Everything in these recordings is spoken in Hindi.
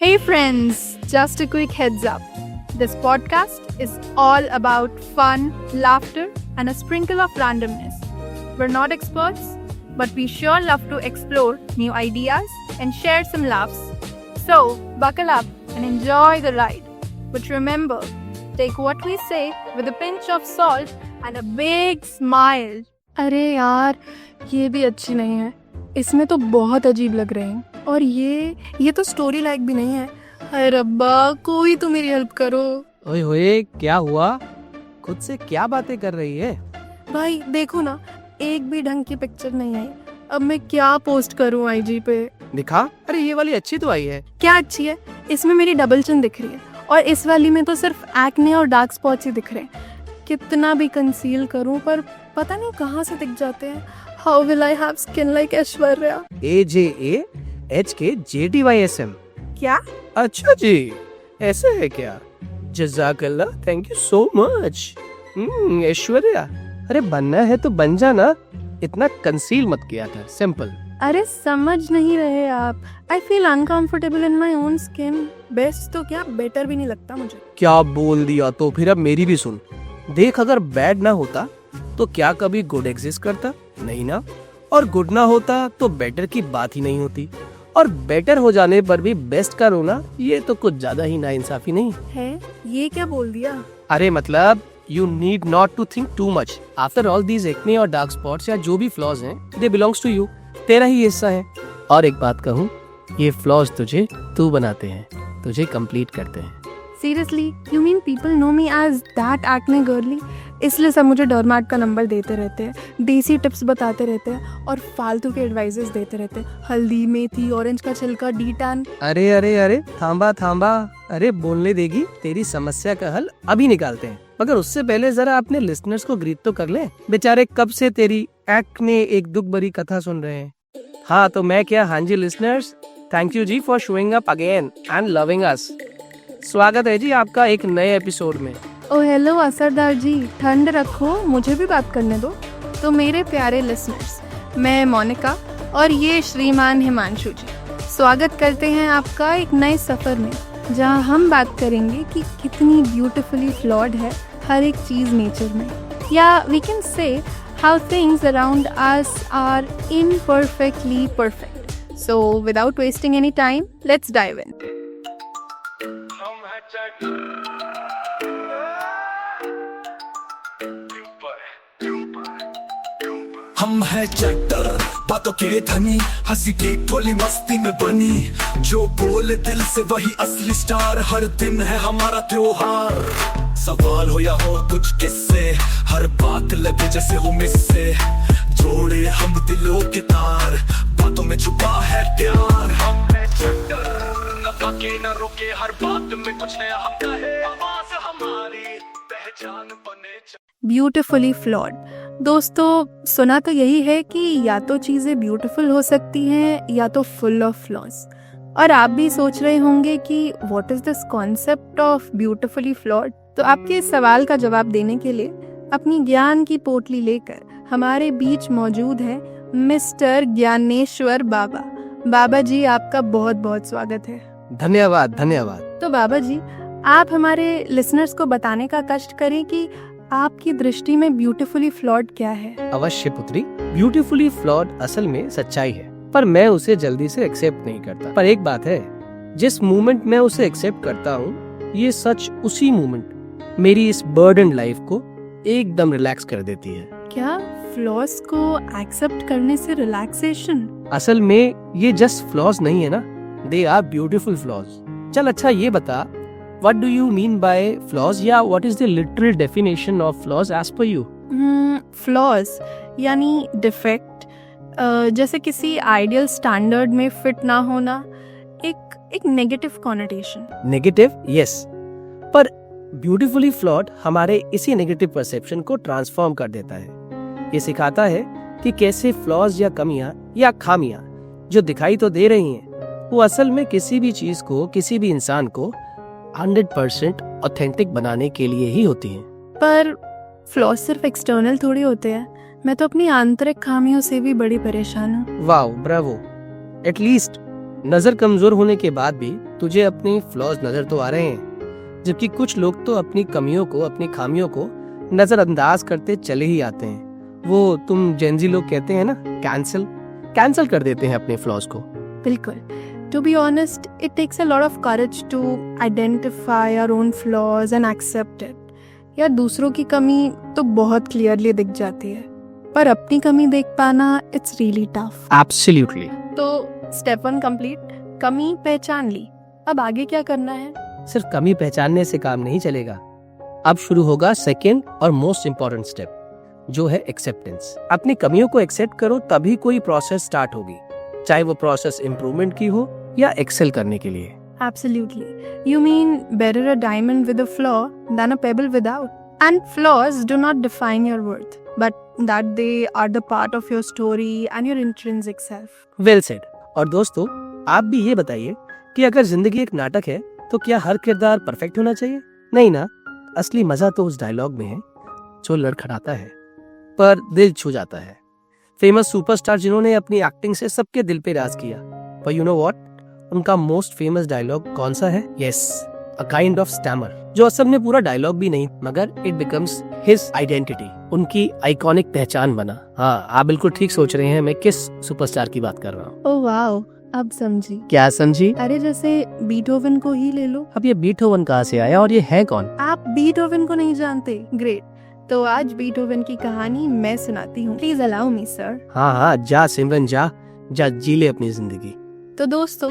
Hey friends, just a quick heads up. This podcast is all about fun, laughter, and a sprinkle of randomness. We're not experts, but we sure love to explore new ideas and share some laughs. So, buckle up and enjoy the ride. But remember, take what we say with a pinch of salt and a big smile. अरे यार, ये भी अच्छी नहीं है। इसमें तो बहुत अजीब लग रहे हैं और ये तो स्टोरी लायक भी नहीं है। हाय रब्बा, कोई तो मेरी हेल्प करो। ओए होए, क्या हुआ? खुद से क्या बातें कर रही है? भाई देखो ना, एक भी ढंग की पिक्चर नहीं आई। अब मैं क्या पोस्ट करूं आईजी पे? दिखा। अरे ये वाली अच्छी तो आई है। क्या अच्छी है? इसमें मेरी डबल चिन दिख रही है और इस वाली में तो सिर्फ एक्ने और डार्क स्पॉट्स ही दिख रहे हैं। कितना भी कंसील करूं पर पता नहीं कहाँ से दिख जाते हैं। How will I have skin like Aishwarya? AJAHKJDYSM। क्या? अच्छा जी, ऐसा है क्या? जज़ाकल्लाह, thank you so much. Aishwarya, अरे बनना है तो बन जाना, इतना कंसील मत किया कर। सिंपल। अरे समझ नहीं रहे आप। I feel uncomfortable in my own skin. Best तो क्या, बेटर भी नहीं लगता मुझे। क्या बोल दिया? तो फिर अब मेरी भी सुन। देख, अगर बैड ना होता तो क्या कभी गुड एग्जिस्ट करता? नहीं ना। और गुड ना होता तो बेटर की बात ही नहीं होती। और बेटर हो जाने पर भी बेस्ट का रोना, ये तो कुछ ज्यादा ही नाइंसाफी नहीं है? ये क्या बोल दिया? अरे मतलब you need not to think too much. After all these acne और डार्क स्पॉट्स या जो भी फ्लॉज हैं, दे बिलोंग्स टू यू। तेरा ही हिस्सा है। और एक बात कहूँ, ये फ्लॉज तुझे तू बनाते हैं, तुझे कंप्लीट करते हैं। Seriously, you mean people know me as that acne girly? इसलिए सब मुझे डर्माट का नंबर देते रहते हैं, देसी टिप्स बताते रहते हैं और फालतू के एडवाइजेस देते रहते हैं। हल्दी, मेथी, ऑरेंज का छिलका, डी-टैन। अरे अरे अरे, थांबा। अरे बोलने देगी, तेरी समस्या का हल अभी निकालते हैं। मगर उससे पहले जरा अपने लिसनर्स को ग्रीट तो कर ले। बेचारे कब से तेरी एक्ने एक दुख भरी कथा सुन रहे हैं। हाँ तो मैं क्या, हाँ जी लिसनर्स, थैंक यू जी for showing up again and loving us. स्वागत है जी आपका एक नए एपिसोड में। ओ हेलो असरदार जी, ठंड रखो, मुझे भी बात करने दो। तो मेरे प्यारे लिसनर्स, मैं मोनिका और ये श्रीमान हिमांशु जी स्वागत करते हैं आपका एक नए सफ़र में, जहां हम बात करेंगे कि कितनी ब्यूटीफुली फ्लॉड है हर एक चीज़ नेचर में, या we can say how things around us are imperfectly perfect. So without wasting any time, let's dive in. हम है चैप्टर, बातों के धनी, हंसी की ठोली मस्ती में बनी। जो बोले दिल से वही असली स्टार, हर दिन है हमारा त्योहार। सवाल हो या हो कुछ किस्से, हर बात लगे जैसे हो मिस से। जोड़े हम दिलों के तार, बातों में छुपा है प्यार। हम है चैप्टर, न थके न रुके, हर बात में कुछ नया हम कहे। आवाज हमारी पहचान बने। Beautifully flawed. दोस्तों, सुना तो यही है कि या तो चीज़ें ब्यूटीफुल हो सकती हैं या तो फुल ऑफ फ्लॉज। और आप भी सोच रहे होंगे कि what is this concept of beautifully flawed. तो आपके इस सवाल का जवाब देने के लिए अपनी ज्ञान की पोटली लेकर हमारे बीच मौजूद है मिस्टर ज्ञानेश्वर बाबा। बाबा जी, आपका बहुत बहुत स्वागत है। धन्यवाद। तो बाबा जी, आप हमारे लिसनर्स को बताने का कष्ट करें कि आपकी दृष्टि में ब्यूटीफुली फ्लॉड क्या है। अवश्य पुत्री, ब्यूटीफुली फ्लॉड असल में सच्चाई है, पर मैं उसे जल्दी से एक्सेप्ट नहीं करता। पर एक बात है, जिस मोमेंट मैं उसे एक्सेप्ट करता हूँ, ये सच उसी मोमेंट मेरी इस बर्डन लाइफ को एकदम रिलैक्स कर देती है। क्या फ्लॉज को एक्सेप्ट करने से रिलैक्सेशन? असल में ये जस्ट फ्लॉज नहीं है ना, दे आर ब्यूटीफुल फ्लॉज। चल अच्छा ये बता, what do you mean by flaws, या what is the literal definition of flaws as per you? Flaws यानी डिफेक्ट, जैसे किसी आइडियल स्टैंडर्ड में फिट ना होना, एक नेगेटिव कॉनोटेशन। नेगेटिव, यस, पर ब्यूटीफुली फ्लॉड हमारे इसी नेगेटिव परसेप्शन को ट्रांसफॉर्म कर देता है। ये सिखाता है कि कैसे फ्लॉज या कमियां या खामियां जो दिखाई तो दे रही हैं, वो असल में किसी भी चीज को, किसी भी इंसान को 100% ऑथेंटिक बनाने के लिए ही होती हैं। पर फ्लॉज सिर्फ एक्सटर्नल थोड़ी होते हैं। मैं तो अपनी आंतरिक खामियों से भी बड़ी परेशान हूँ। Wow, Bravo. एटलीस्ट नजर कमजोर होने के बाद भी तुझे अपनी फ्लॉज नजर तो आ रहे हैं, जबकि कुछ लोग तो अपनी कमियों को, अपनी खामियों को नजरअंदाज करते चले ही आते हैं। वो तुम जेनजी लोग कहते हैं ना, कैंसिल कर देते हैं अपने फ्लॉज को। बिल्कुल। To be honest, it takes a lot of courage to identify our own flaws and accept it. यार दूसरों की कमी तो बहुत क्लियरली दिख जाती है, पर अपनी कमी देख पाना इट्स रियली टफ। एब्सोल्युटली। तो स्टेप 1 कंप्लीट, कमी पहचान ली। अब आगे क्या करना है? सिर्फ कमी पहचानने से काम नहीं चलेगा। अब शुरू होगा सेकेंड और मोस्ट इम्पोर्टेंट स्टेप, जो है एक्सेप्टेंस। अपनी कमियों को एक्सेप्ट करो, तभी कोई प्रोसेस स्टार्ट होगी, चाहे वो प्रोसेस इम्प्रूवमेंट की हो या एक्सेल करने के लिए। Absolutely. You mean better a diamond with a flaw than a pebble without. And flaws do not define your worth, but that they are the part of your story and your intrinsic self. Well said. और दोस्तों, आप भी ये बताइए कि अगर जिंदगी एक नाटक है तो क्या हर किरदार परफेक्ट होना चाहिए? नहीं ना। असली मजा तो उस डायलॉग में है जो लड़खड़ाता है पर दिल छू जाता है। फेमस सुपरस्टार जिन्होंने अपनी एक्टिंग से सबके दिल पे राज किया, पर यू नो व्हाट, उनका मोस्ट फेमस डायलॉग कौन सा है? Yes, a kind of stammer, जो असल में पूरा डायलॉग भी नहीं मगर इट बिकम्स हिज आइडेंटिटी, उनकी आइकॉनिक पहचान बना। हाँ, आप बिल्कुल ठीक सोच रहे हैं, मैं किस सुपरस्टार की बात कर रहा हूँ। ओह वाओ, अब समझी। क्या समझी? अरे जैसे बीटहोवन को ही ले लो। अब ये बीटहोवन कहाँ से आया और ये है कौन? आप बीटहोवन को नहीं जानते? ग्रेट, तो आज बीटहोवन की कहानी मैं सुनाती हूँ। Please allow me sir. हाँ, जा सिमरन, जा जी ले अपनी जिंदगी। तो दोस्तों,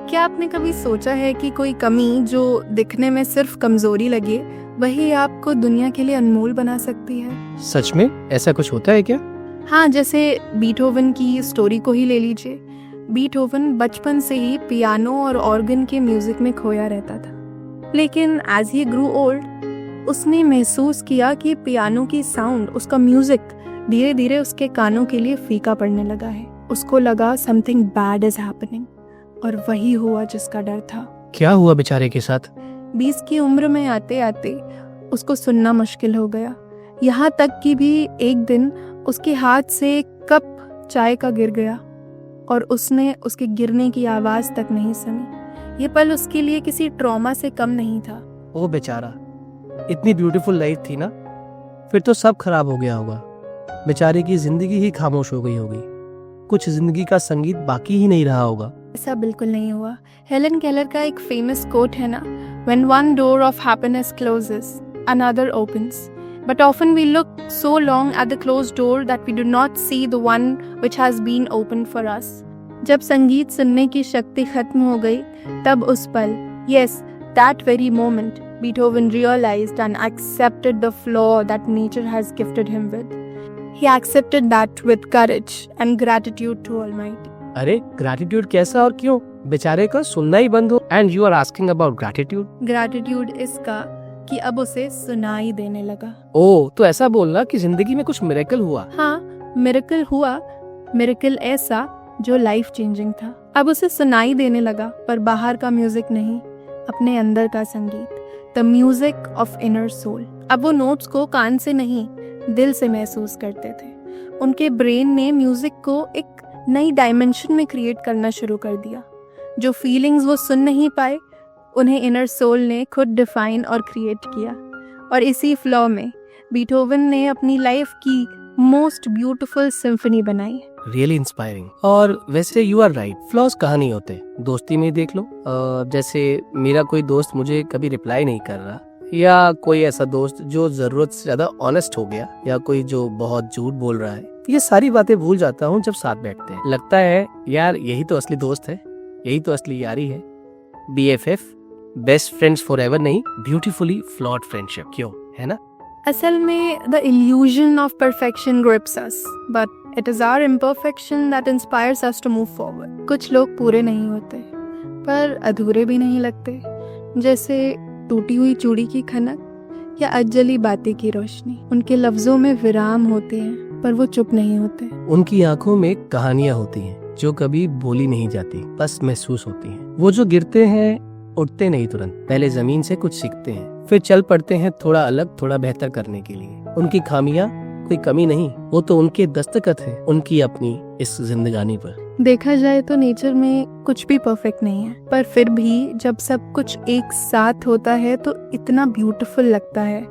क्या आपने कभी सोचा है कि कोई कमी जो दिखने में सिर्फ कमजोरी लगे, वही आपको दुनिया के लिए अनमोल बना सकती है? सच में ऐसा कुछ होता है क्या? हाँ, जैसे बीटहोवन की स्टोरी को ही ले लीजिए। बीटहोवन बचपन से ही पियानो और ऑर्गन के म्यूजिक में खोया रहता था, लेकिन एज ही ग्रू ओल्ड उसने महसूस किया कि पियानो की साउंड, उसका म्यूजिक धीरे धीरे उसके कानों के लिए फीका पड़ने लगा है। उसको लगा समथिंग बैड इज हैपनिंग, और वही हुआ जिसका डर था। क्या हुआ बेचारे के साथ? 20 की उम्र में आते आते उसको सुनना मुश्किल हो गया, यहाँ तक कि भी एक दिन उसके हाथ से एक कप चाय का गिर गया और उसने उसके गिरने की आवाज तक नहीं सुनी। ये पल उसके लिए किसी ट्रॉमा से कम नहीं था। ओ बेचारा, इतनी ब्यूटीफुल लाइफ थी ना, फिर तो सब खराब हो गया होगा। बेचारे की जिंदगी ही खामोश हो गई होगी, कुछ जिंदगी का संगीत बाकी ही नहीं रहा होगा। ऐसा बिल्कुल नहीं हुआ। हेलन केलर का एक फेमस कोट है ना, When one door of happiness closes, another opens. But often we look so long at the closed door that we do not see the one which has been opened for us. जब संगीत सुनने की शक्ति खत्म हो गई, तब उस पल, yes, that very moment, Beethoven realized and accepted the flaw that nature has gifted him with. He accepted that with courage and gratitude to Almighty. अरे ग्रैटिट्यूड कैसा और क्यों? बेचारे का सुनना ही बंद हो and you are asking about gratitude. Gratitude इसका कि अब उसे सुनाई देने लगा। ओह, तो ऐसा बोलना कि जिंदगी में कुछ मिरेकल हुआ। हाँ, मिरेकल हुआ, मिरेकल ऐसा जो लाइफ चेंजिंग था। अब उसे सुनाई देने लगा, पर बाहर का म्यूजिक नहीं, अपने अंदर का संगीत, the music of inner soul. अब वो नोट्स को कान से नहीं, दिल से महसूस करते थे। उनके ब्रेन ने म्यूजिक को एक नई डायमेंशन में क्रिएट करना शुरू कर दिया। जो फीलिंग्स वो सुन नहीं पाए, उन्हें इनर सोल ने खुद डिफाइन और क्रिएट किया। और इसी फ्लो में बीटहोवन ने अपनी लाइफ की मोस्ट ब्यूटीफुल सिम्फनी बनाई। Really inspiring. और वैसे यू आर राइट, फ्लॉज कहाँ नहीं होते, दोस्ती में देख लो। जैसे मेरा कोई दोस्त मुझे कभी रिप्लाई नहीं कर रहा, या कोई ऐसा दोस्त जो जरूरत से ज्यादा ऑनेस्ट हो गया, या कोई जो बहुत झूठ बोल रहा है, ये सारी बातें भूल जाता हूँ जब साथ बैठते हैं। लगता है यार यही तो असली दोस्त है, यही तो असली यारी है। BFF, बेस्ट फ्रेंड्स फॉरएवर नहीं, ब्यूटीफुली फ्लॉड फ्रेंडशिप, क्यों, है ना? असल में the illusion of perfection grips us, but it is our imperfection that inspires us to move forward. कुछ लोग पूरे नहीं होते, पर अधूरे भी नहीं लगते, जैसे टूटी हुई चूड़ी की खनक या अजली बातें की रोशनी। उनके लफ्जों में विराम होते हैं, पर वो चुप नहीं होते। उनकी आंखों में कहानियां होती हैं जो कभी बोली नहीं जाती, बस महसूस होती हैं। वो जो गिरते हैं, उठते नहीं तुरंत, पहले जमीन से कुछ सीखते हैं, फिर चल पड़ते हैं थोड़ा अलग, थोड़ा बेहतर करने के लिए। उनकी खामियां कोई कमी नहीं, वो तो उनके दस्तखत है उनकी अपनी इस जिंदगानी पर। देखा जाए तो नेचर में कुछ भी परफेक्ट नहीं है, पर फिर भी जब सब कुछ एक साथ होता है तो इतना ब्यूटीफुल लगता है।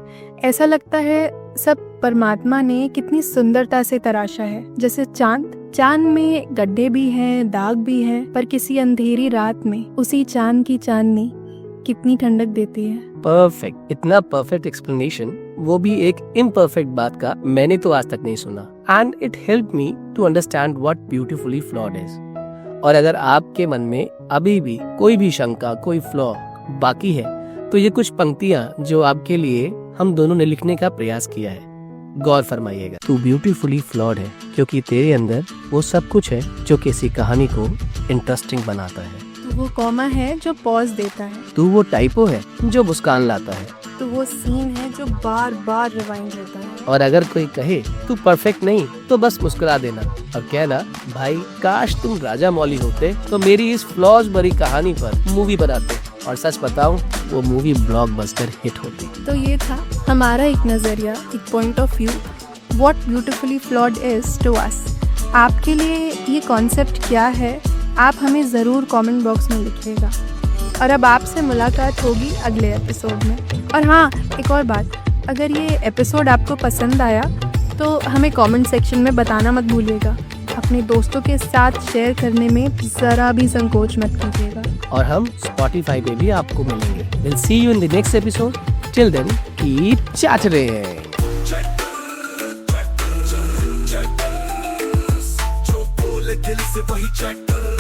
ऐसा लगता है सब परमात्मा ने कितनी सुंदरता से तराशा है। जैसे चांद में गड्ढे भी हैं, दाग भी हैं, पर किसी अंधेरी रात में उसी चांद की चांदनी कितनी ठंडक देती है। परफेक्ट, इतना परफेक्ट एक्सप्लेनेशन, वो भी एक इम्परफेक्ट बात का, मैंने तो आज तक नहीं सुना। And it help me to understand what beautifully flawed is. और अगर आपके मन में अभी भी कोई भी शंका, कोई फ्लॉ बाकी है, तो ये कुछ पंक्तियां जो आपके लिए हम दोनों ने लिखने का प्रयास किया है, गौर फरमाइएगा। तू ब्यूटीफुली फ्लॉड है क्योंकि तेरे अंदर वो सब कुछ है जो किसी कहानी को इंटरेस्टिंग बनाता है। तो वो कॉमा है जो पॉज देता है। तू वो टाइपो है जो मुस्कान लाता है। तो वो सीन है जो बार बार रिवाइंड रहता है। और अगर कोई कहे तू परफेक्ट नहीं, तो बस मुस्कुरा देना और कहना, भाई काश तुम राजा मौली होते तो मेरी इस फ्लॉज भरी कहानी पर मूवी बनाते। और सच बताऊं, वो मूवी ब्लॉकबस्टर हिट होती। तो ये था हमारा एक नजरिया, एक point of view, what beautifully flawed is to us. आपके लिए ये कॉन्सेप्ट क्या है, आप हमें ज़रूर कमेंट बॉक्स में लिखिएगा। और अब आपसे मुलाकात होगी अगले एपिसोड में। और हाँ, एक और बात, अगर ये एपिसोड आपको पसंद आया तो हमें कमेंट सेक्शन में बताना मत भूलिएगा। अपने दोस्तों के साथ शेयर करने में ज़रा भी संकोच मत कीजिएगा। और हम Spotify पे भी आपको मिलेंगे। We'll see you in the next episode. Till then, keep chattering. जो बोले दिल से वही चैटर।